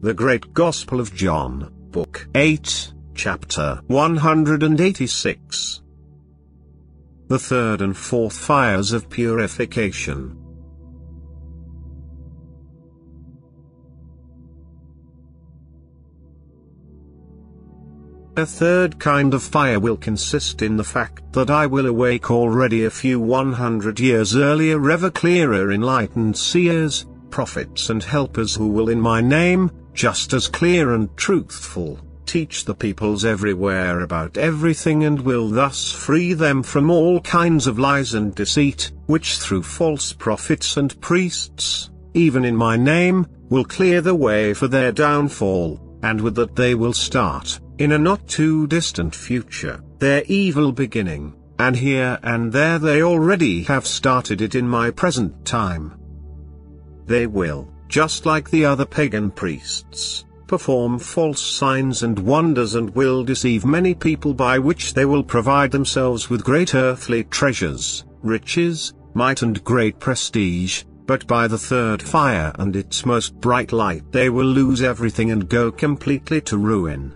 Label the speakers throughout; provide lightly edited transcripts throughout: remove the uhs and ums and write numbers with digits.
Speaker 1: The Great Gospel of John, Book 8, Chapter 186. The third and fourth fires of purification. A third kind of fire will consist in the fact that I will awake already a few 100 years earlier ever clearer enlightened seers, prophets and helpers who will in my name, just as clear and truthful, teach the peoples everywhere about everything and will thus free them from all kinds of lies and deceit, which through false prophets and priests, even in my name, will clear the way for their downfall, and with that they will start, in a not too distant future, their evil beginning, and here and there they already have started it in my present time. They will, just like the other pagan priests, perform false signs and wonders and will deceive many people by which they will provide themselves with great earthly treasures, riches, might and great prestige, but by the third fire and its most bright light they will lose everything and go completely to ruin.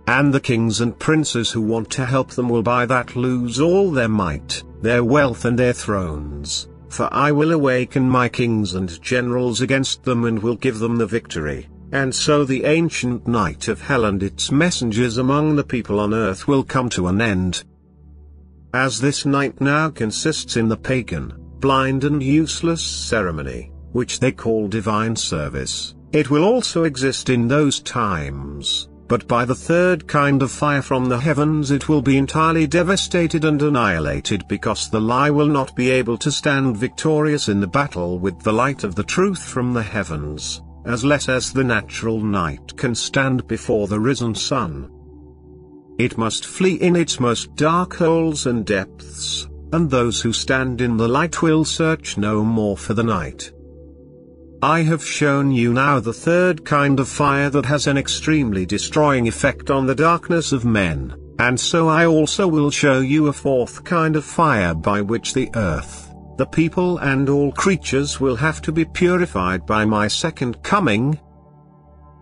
Speaker 1: And the kings and princes who want to help them will by that lose all their might, their wealth and their thrones, for I will awaken my kings and generals against them and will give them the victory, and so the ancient night of hell and its messengers among the people on earth will come to an end. As this night now consists in the pagan, blind and useless ceremony, which they call divine service, it will also exist in those times. But by the third kind of fire from the heavens it will be entirely devastated and annihilated because the lie will not be able to stand victorious in the battle with the light of the truth from the heavens, as less as the natural night can stand before the risen sun. It must flee in its most dark holes and depths, and those who stand in the light will search no more for the night. I have shown you now the third kind of fire that has an extremely destroying effect on the darkness of men, and so I also will show you a fourth kind of fire by which the earth, the people and all creatures will have to be purified by my second coming.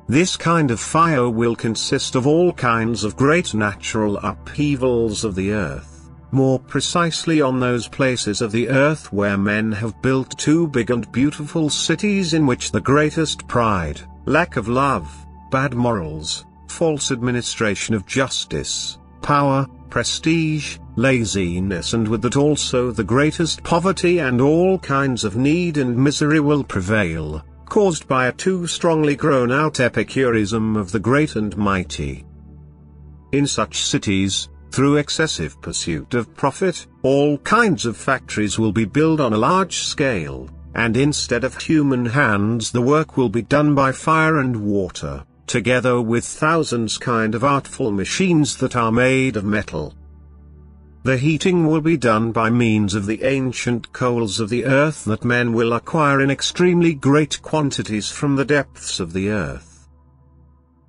Speaker 1: This kind of fire will consist of all kinds of great natural upheavals of the earth. More precisely on those places of the earth where men have built too big and beautiful cities in which the greatest pride, lack of love, bad morals, false administration of justice, power, prestige, laziness and with that also the greatest poverty and all kinds of need and misery will prevail, caused by a too strongly grown-out epicurism of the great and mighty. In such cities, through excessive pursuit of profit, all kinds of factories will be built on a large scale, and instead of human hands the work will be done by fire and water, together with thousands kind of artful machines that are made of metal. The heating will be done by means of the ancient coals of the earth that men will acquire in extremely great quantities from the depths of the earth.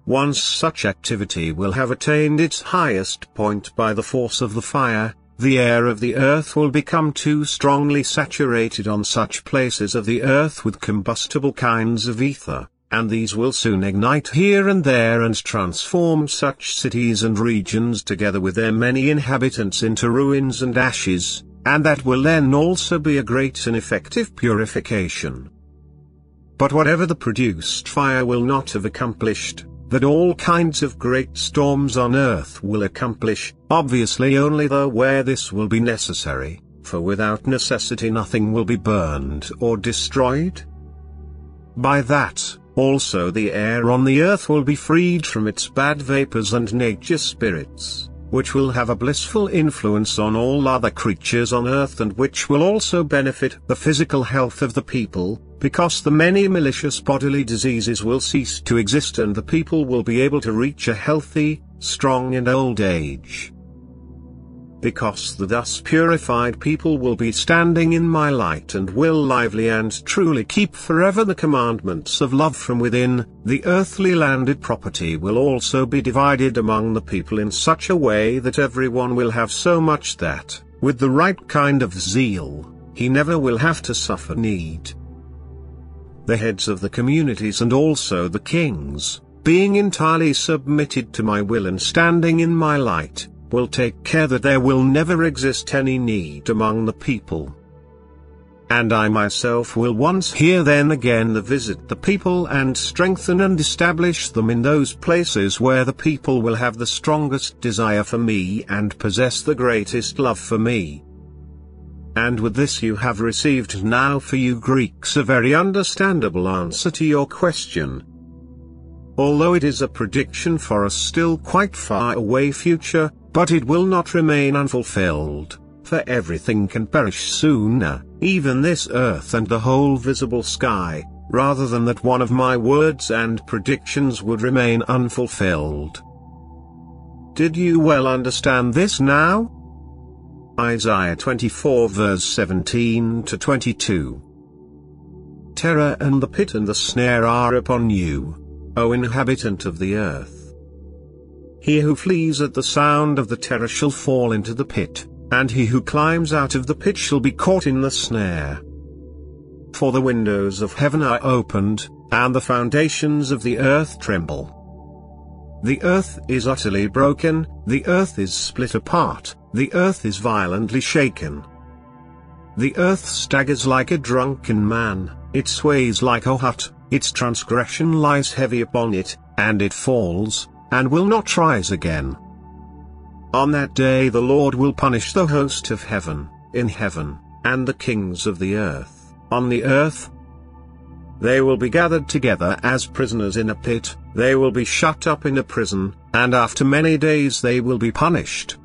Speaker 1: Once such activity will have attained its highest point by the force of the fire, the air of the earth will become too strongly saturated on such places of the earth with combustible kinds of ether, and these will soon ignite here and there and transform such cities and regions together with their many inhabitants into ruins and ashes, and that will then also be a great and effective purification. But whatever the produced fire will not have accomplished, that all kinds of great storms on earth will accomplish, obviously only though where this will be necessary, for without necessity nothing will be burned or destroyed. By that, also the air on the earth will be freed from its bad vapors and nature spirits, which will have a blissful influence on all other creatures on earth and which will also benefit the physical health of the people, because the many malicious bodily diseases will cease to exist and the people will be able to reach a healthy, strong and old age. Because the thus purified people will be standing in my light and will lively and truly keep forever the commandments of love from within, the earthly landed property will also be divided among the people in such a way that everyone will have so much that, with the right kind of zeal, he never will have to suffer need. the heads of the communities and also the kings, being entirely submitted to my will and standing in my light, will take care that there will never exist any need among the people. And I myself will once here then again visit the people and strengthen and establish them in those places where the people will have the strongest desire for me and possess the greatest love for me. And with this you have received now for you Greeks a very understandable answer to your question. Although it is a prediction for a still quite far away future, but it will not remain unfulfilled, for everything can perish sooner, even this earth and the whole visible sky, rather than that one of my words and predictions would remain unfulfilled. Did you well understand this now? Isaiah 24 verse 17 to 22. Terror and the pit and the snare are upon you, O inhabitant of the earth. He who flees at the sound of the terror shall fall into the pit, and he who climbs out of the pit shall be caught in the snare. For the windows of heaven are opened, and the foundations of the earth tremble. The earth is utterly broken, the earth is split apart, the earth is violently shaken. The earth staggers like a drunken man, it sways like a hut, its transgression lies heavy upon it, and it falls, and will not rise again. On that day the Lord will punish the host of heaven, in heaven, and the kings of the earth, on the earth. They will be gathered together as prisoners in a pit, they will be shut up in a prison, and after many days they will be punished.